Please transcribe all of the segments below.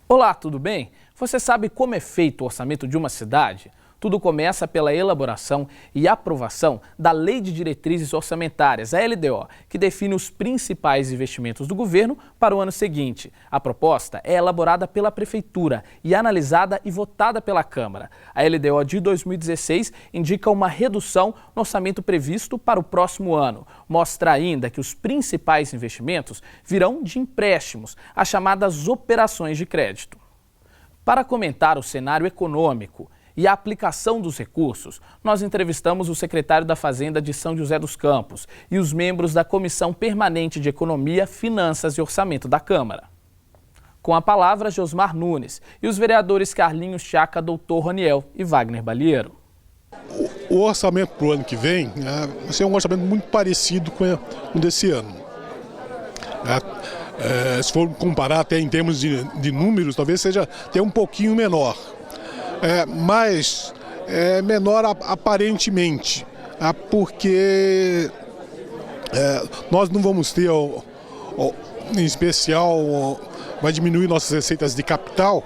Olá, tudo bem? Você sabe como é feito o orçamento de uma cidade? Tudo começa pela elaboração e aprovação da Lei de Diretrizes Orçamentárias, a LDO, que define os principais investimentos do governo para o ano seguinte. A proposta é elaborada pela Prefeitura e analisada e votada pela Câmara. A LDO de 2016 indica uma redução no orçamento previsto para o próximo ano. Mostra ainda que os principais investimentos virão de empréstimos, as chamadas operações de crédito. Para comentar o cenário econômico e a aplicação dos recursos, nós entrevistamos o secretário da Fazenda de São José dos Campos e os membros da Comissão Permanente de Economia, Finanças e Orçamento da Câmara. Com a palavra, Josmar Nunes e os vereadores Carlinhos Chaca, Doutor Roniel e Wagner Balieiro. O orçamento para o ano que vem vai ser um orçamento muito parecido com o desse ano. Se for comparar até em termos de números, talvez seja até um pouquinho menor. Mas menor aparentemente, porque nós não vamos ter, em especial, vai diminuir nossas receitas de capital,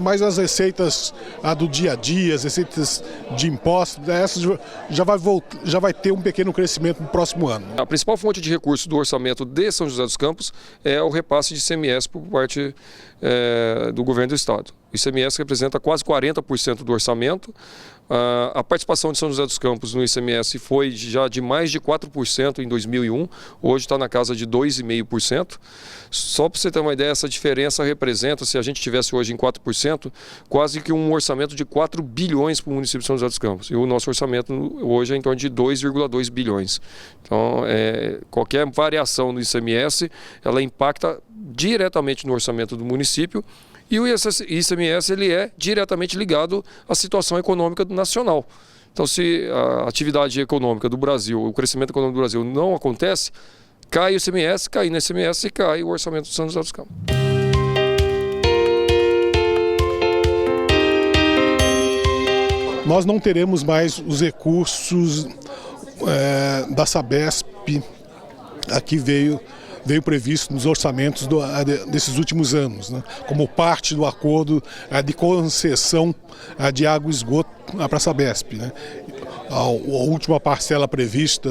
mas as receitas do dia a dia, as receitas de impostos, essas já vai ter um pequeno crescimento no próximo ano. A principal fonte de recursos do orçamento de São José dos Campos é o repasse de ICMS por parte do governo do estado. O ICMS representa quase 40% do orçamento. A participação de São José dos Campos no ICMS foi já de mais de 4% em 2001, hoje está na casa de 2,5%. Só para você ter uma ideia, essa diferença representa, se a gente tivesse hoje em 4%, quase que um orçamento de 4 bilhões para o município de São José dos Campos. E o nosso orçamento hoje é em torno de 2,2 bilhões. Então, qualquer variação no ICMS, ela impacta diretamente no orçamento do município. E o ICMS ele é diretamente ligado à situação econômica nacional. Então, se a atividade econômica do Brasil, o crescimento econômico do Brasil não acontece, cai o ICMS, cai no ICMS e cai o orçamento do São José dos Campos. Nós não teremos mais os recursos da Sabesp que veio previsto nos orçamentos desses últimos anos, né? Como parte do acordo de concessão de água e esgoto para a Sabesp, né? A última parcela prevista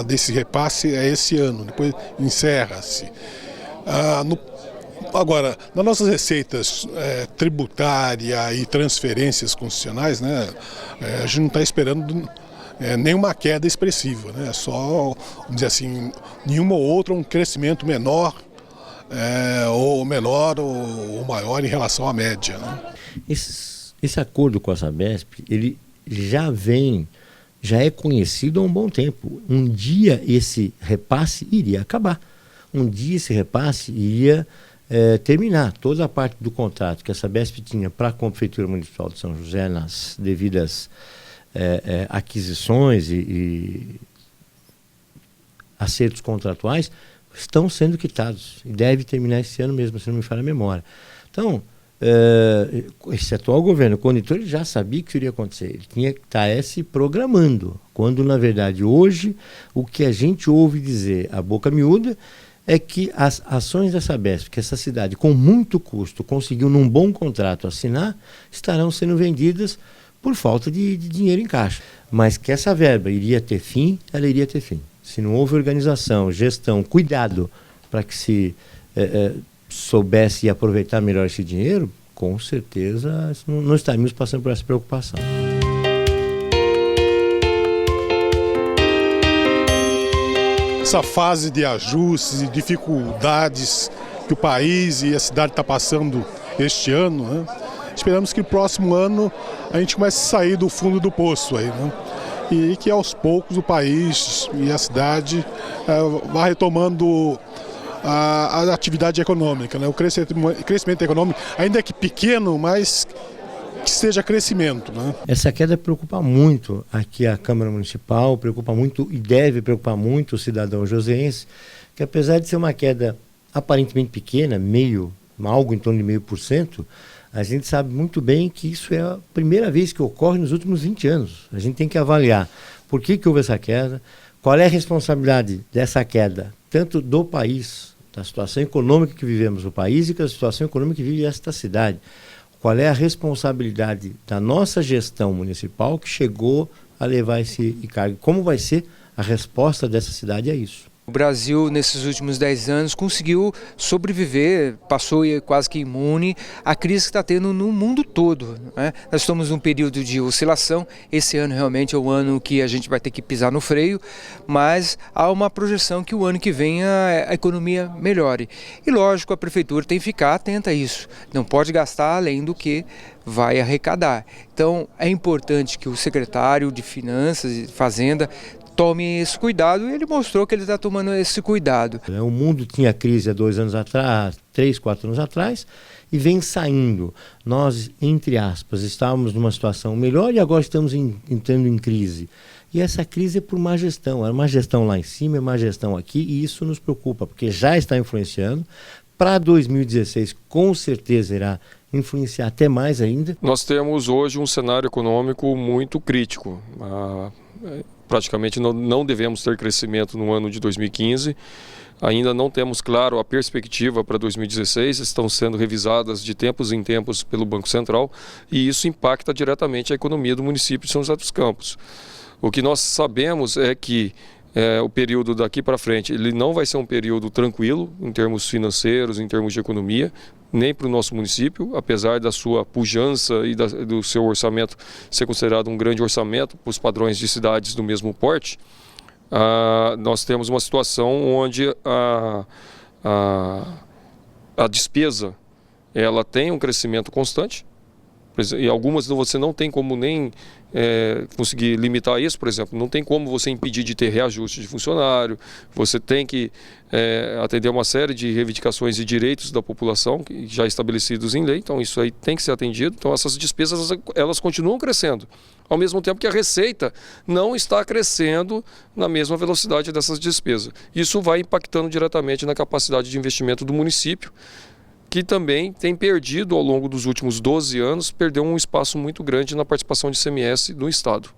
desse repasse é esse ano, depois encerra-se. Agora, nas nossas receitas tributária e transferências concessionais, né, a gente não está esperando nenhuma queda expressiva, né? Só, vamos dizer assim, nenhuma ou outra, um crescimento menor, ou maior em relação à média, né? Esse acordo com a Sabesp, ele já é conhecido há um bom tempo. Um dia esse repasse iria acabar. Um dia esse repasse iria terminar. Toda a parte do contrato que a Sabesp tinha para a Prefeitura Municipal de São José, nas devidas aquisições e acertos contratuais, estão sendo quitados e deve terminar esse ano mesmo, se não me falha a memória. Então, esse atual governo, o condutor, ele já sabia que isso iria acontecer, ele tinha que estar se programando, quando na verdade hoje o que a gente ouve dizer a boca miúda é que as ações da Sabesp, que essa cidade com muito custo conseguiu num bom contrato assinar, estarão sendo vendidas por falta de dinheiro em caixa. Mas que essa verba iria ter fim, ela iria ter fim. Se não houve organização, gestão, cuidado para que se soubesse aproveitar melhor esse dinheiro, com certeza não estaríamos passando por essa preocupação. Essa fase de ajustes e dificuldades que o país e a cidade está passando este ano, né? Esperamos que no próximo ano a gente comece a sair do fundo do poço aí, né? E que aos poucos o país e a cidade vá retomando a atividade econômica, né? O crescimento econômico, ainda que pequeno, mas que seja crescimento, né? Essa queda preocupa muito aqui a Câmara Municipal, preocupa muito e deve preocupar muito o cidadão joseense, que apesar de ser uma queda aparentemente pequena, algo em torno de 0,5%, a gente sabe muito bem que isso é a primeira vez que ocorre nos últimos 20 anos. A gente tem que avaliar por que houve essa queda, qual é a responsabilidade dessa queda, tanto do país da situação econômica que vivemos no país e da situação econômica que vive esta cidade. Qual é a responsabilidade da nossa gestão municipal que chegou a levar esse encargo? Como vai ser a resposta dessa cidade a isso? O Brasil, nesses últimos 10 anos, conseguiu sobreviver, passou quase que imune à crise que está tendo no mundo todo, né? Nós estamos num período de oscilação, esse ano realmente é o ano que a gente vai ter que pisar no freio, mas há uma projeção que o ano que vem a economia melhore. E lógico, a prefeitura tem que ficar atenta a isso, não pode gastar além do que vai arrecadar. Então é importante que o secretário de Finanças e Fazenda tome esse cuidado, e ele mostrou que ele está tomando esse cuidado. O mundo tinha crise há 2 anos atrás, 3, 4 anos atrás, e vem saindo. Nós, entre aspas, estávamos numa situação melhor e agora estamos entrando em crise. E essa crise é por má gestão. É uma gestão lá em cima, é uma gestão aqui, e isso nos preocupa, porque já está influenciando. Para 2016, com certeza irá influenciar até mais ainda. Nós temos hoje um cenário econômico muito crítico. Praticamente não devemos ter crescimento no ano de 2015, ainda não temos claro a perspectiva para 2016, estão sendo revisadas de tempos em tempos pelo Banco Central e isso impacta diretamente a economia do município de São José dos Campos. O que nós sabemos é que o período daqui para frente ele não vai ser um período tranquilo em termos financeiros, em termos de economia, nem para o nosso município, apesar da sua pujança e do seu orçamento ser considerado um grande orçamento para os padrões de cidades do mesmo porte. Nós temos uma situação onde a despesa ela tem um crescimento constante, e algumas você não tem como nem conseguir limitar isso. Por exemplo, não tem como você impedir de ter reajuste de funcionário, você tem que atender uma série de reivindicações e direitos da população já estabelecidos em lei, então isso aí tem que ser atendido. Então essas despesas elas continuam crescendo, ao mesmo tempo que a receita não está crescendo na mesma velocidade dessas despesas. Isso vai impactando diretamente na capacidade de investimento do município, que também tem perdido ao longo dos últimos 12 anos, perdeu um espaço muito grande na participação de ICMS do Estado.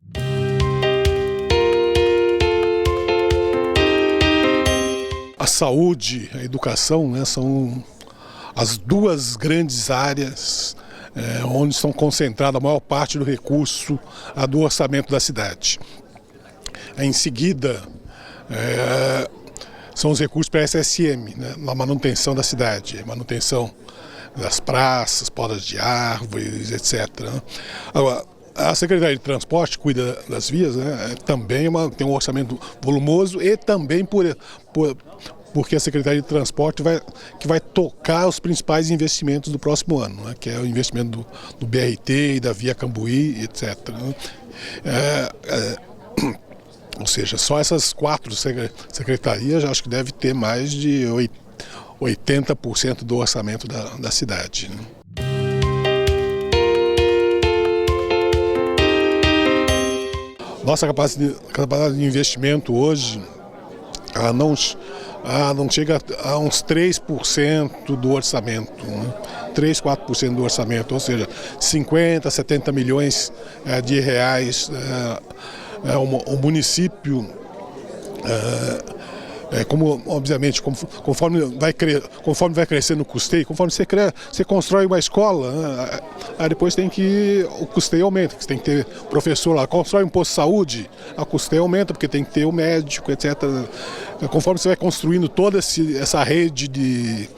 A saúde, a educação, né, são as 2 grandes áreas onde estão concentradas a maior parte do recurso do orçamento da cidade. Em seguida, são os recursos para a SSM, né, na manutenção da cidade, manutenção das praças, podas de árvores, etc. Né. Agora, a Secretaria de Transporte cuida das vias, né, também tem um orçamento volumoso e também porque a Secretaria de Transporte que vai tocar os principais investimentos do próximo ano, né, que é o investimento do BRT e da Via Cambuí, etc. Né. Ou seja, só essas 4 secretarias acho que deve ter mais de 80% do orçamento da cidade, né? Nossa capacidade de investimento hoje ela não chega a uns 3% do orçamento, né? 3, 4% do orçamento, ou seja, 50, 70 milhões de reais. O município, obviamente, conforme vai crescendo o custeio, conforme você constrói uma escola, né, aí depois o custeio aumenta, você tem que ter professor lá, constrói um posto de saúde, o custeio aumenta, porque tem que ter o médico, etc. Conforme você vai construindo toda essa rede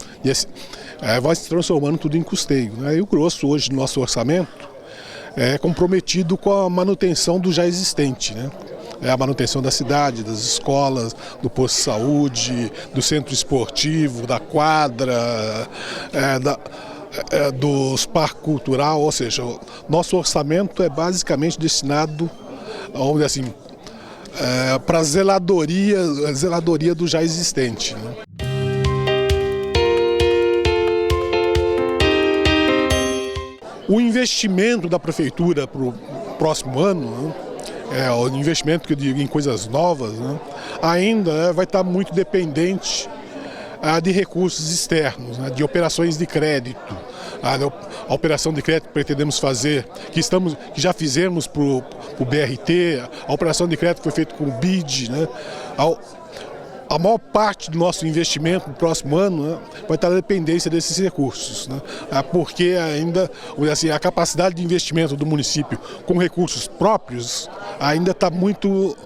vai se transformando tudo em custeio, né? E o grosso hoje do nosso orçamento é comprometido com a manutenção do já existente, né? É a manutenção da cidade, das escolas, do posto de saúde, do centro esportivo, da quadra, dos parques culturais, ou seja, o nosso orçamento é basicamente destinado, vamos dizer assim, para a zeladoria do já existente, né? O investimento da prefeitura para o próximo ano, né, o investimento que eu digo em coisas novas, né, ainda vai estar muito dependente de recursos externos, né, de operações de crédito. A operação de crédito que pretendemos fazer, que já fizemos para o BRT, a operação de crédito que foi feita com o BID, né, a maior parte do nosso investimento no próximo ano, né, vai estar na dependência desses recursos, né, porque ainda assim, a capacidade de investimento do município com recursos próprios ainda está muito,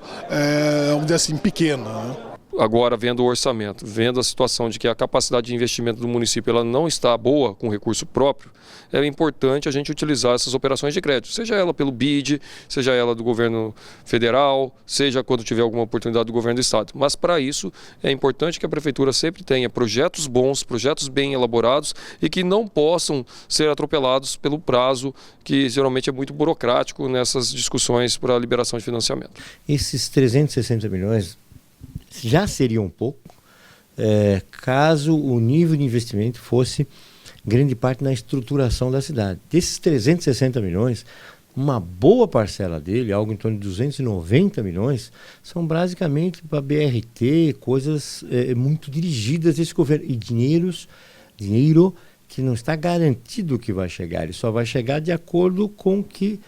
vamos dizer assim, pequena. Né. Agora, vendo o orçamento, vendo a situação de que a capacidade de investimento do município ela não está boa com recurso próprio, é importante a gente utilizar essas operações de crédito, seja ela pelo BID, seja ela do governo federal, seja quando tiver alguma oportunidade do governo do estado. Mas para isso é importante que a prefeitura sempre tenha projetos bons, projetos bem elaborados e que não possam ser atropelados pelo prazo que geralmente é muito burocrático nessas discussões para a liberação de financiamento. Esses 360 milhões já seria um pouco, caso o nível de investimento fosse grande parte na estruturação da cidade. Desses 360 milhões, uma boa parcela dele, algo em torno de 290 milhões, são basicamente para BRT, coisas muito dirigidas desse governo. E dinheiro que não está garantido que vai chegar, ele só vai chegar de acordo com que,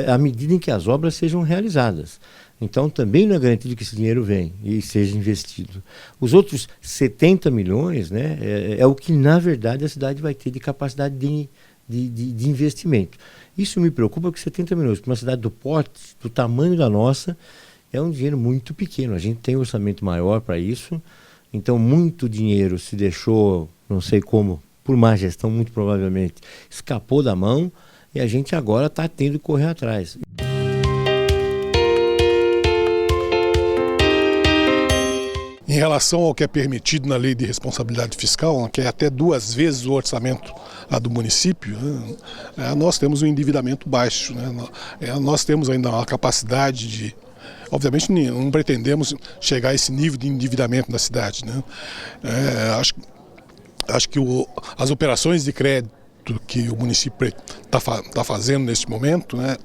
à medida em que as obras sejam realizadas. Então também não é garantido que esse dinheiro venha e seja investido. Os outros 70 milhões, né, é o que na verdade a cidade vai ter de capacidade de investimento. Isso me preocupa porque 70 milhões para uma cidade do porte, do tamanho da nossa, é um dinheiro muito pequeno. A gente tem um orçamento maior para isso, então muito dinheiro se deixou, não sei como, por má gestão muito provavelmente, escapou da mão e a gente agora está tendo que correr atrás. Em relação ao que é permitido na lei de responsabilidade fiscal, que é até 2 vezes o orçamento do município, né, nós temos um endividamento baixo. Né, nós temos ainda uma capacidade de... Obviamente não pretendemos chegar a esse nível de endividamento da cidade. Né, acho que as operações de crédito que o município está fazendo neste momento, né,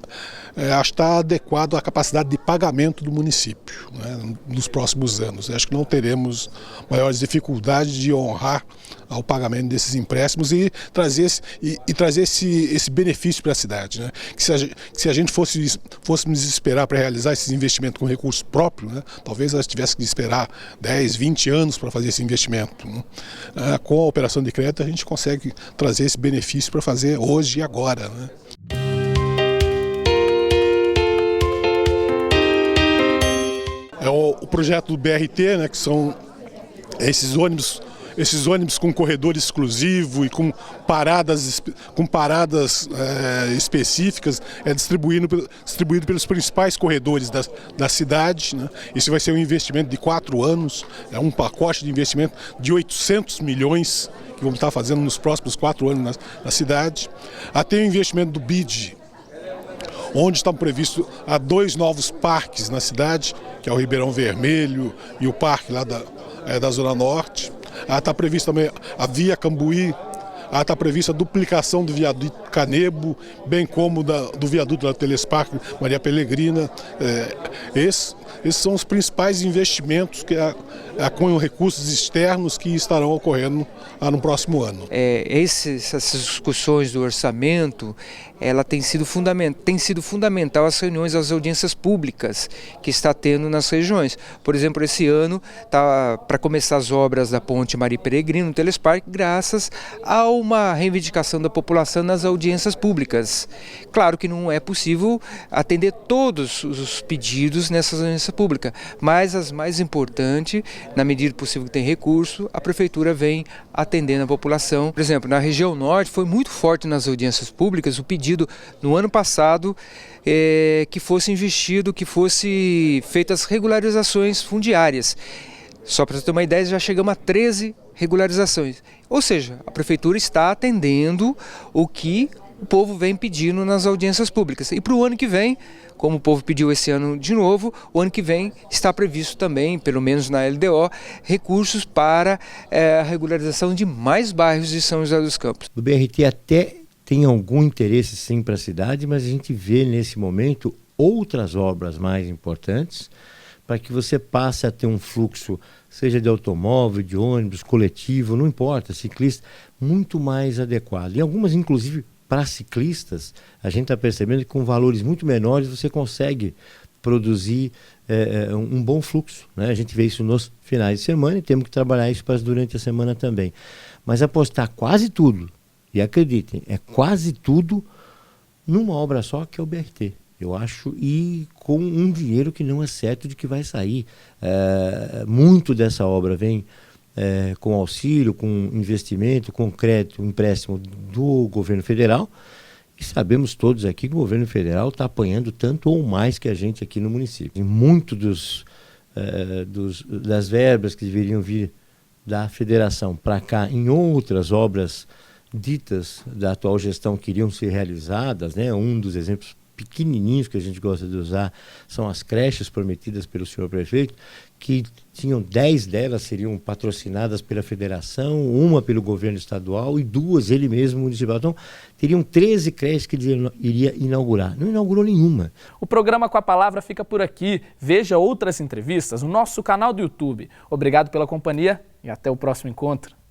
acho que está adequado à capacidade de pagamento do município, né, nos próximos anos. Acho que não teremos maiores dificuldades de honrar o pagamento desses empréstimos e trazer esse benefício para a cidade. Né, que se a gente fôssemos esperar para realizar esses investimentos com recursos próprios, né, talvez nós tivéssemos que esperar 10, 20 anos para fazer esse investimento. Né. Com a operação de crédito a gente consegue trazer esse benefício para fazer hoje e agora. Né. É o projeto do BRT, né, que são esses ônibus com corredor exclusivo e com paradas específicas, distribuído pelos principais corredores da cidade. Né. Isso vai ser um investimento de 4 anos, é um pacote de investimento de 800 milhões que vamos estar fazendo nos próximos 4 anos na cidade. Até o investimento do BID, onde estão previstos 2 novos parques na cidade, que é o Ribeirão Vermelho e o parque lá da Zona Norte. Está prevista também a Via Cambuí, está prevista a duplicação do viaduto Canebu, bem como do viaduto da Telesparque Maria Pelegrina. Esses são os principais investimentos com recursos externos que estarão ocorrendo no próximo ano. Essas discussões do orçamento, ela tem sido fundamental as reuniões, as audiências públicas que está tendo nas regiões. Por exemplo, esse ano está para começar as obras da ponte Maria Peregrina no Telesparque, graças a uma reivindicação da população nas audiências públicas. Claro que não é possível atender todos os pedidos nessas audiências públicas, mas as mais importantes, na medida possível que tem recurso, a prefeitura vem atendendo a população. Por exemplo, na região norte foi muito forte nas audiências públicas o pedido no ano passado que fosse investido, que fosse feitas regularizações fundiárias. Só para você ter uma ideia, já chegamos a 13 regularizações. Ou seja, a prefeitura está atendendo o que o povo vem pedindo nas audiências públicas. E para o ano que vem, como o povo pediu esse ano de novo, o ano que vem está previsto também, pelo menos na LDO, recursos para a regularização de mais bairros de São José dos Campos. O BRT até tem algum interesse sim para a cidade, mas a gente vê nesse momento outras obras mais importantes para que você passe a ter um fluxo, seja de automóvel, de ônibus, coletivo, não importa, ciclista, muito mais adequado. E algumas, inclusive, para ciclistas, a gente está percebendo que com valores muito menores você consegue produzir um bom fluxo, né? A gente vê isso nos finais de semana e temos que trabalhar isso durante a semana também. Mas apostar quase tudo, e acreditem, é quase tudo numa obra só, que é o BRT, eu acho, e com um dinheiro que não é certo de que vai sair. Muito dessa obra vem com auxílio, com investimento, com crédito, empréstimo do governo federal, e sabemos todos aqui que o governo federal está apanhando tanto ou mais que a gente aqui no município. E muito das verbas que deveriam vir da federação para cá em outras obras ditas da atual gestão que iriam ser realizadas, né? Um dos exemplos pequenininhos que a gente gosta de usar são as creches prometidas pelo senhor prefeito, que tinham 10 delas seriam patrocinadas pela federação, uma pelo governo estadual e 2 ele mesmo municipal. Então, teriam 13 creches que ele iria inaugurar. Não inaugurou nenhuma. O programa Com a Palavra fica por aqui. Veja outras entrevistas no nosso canal do YouTube. Obrigado pela companhia e até o próximo encontro.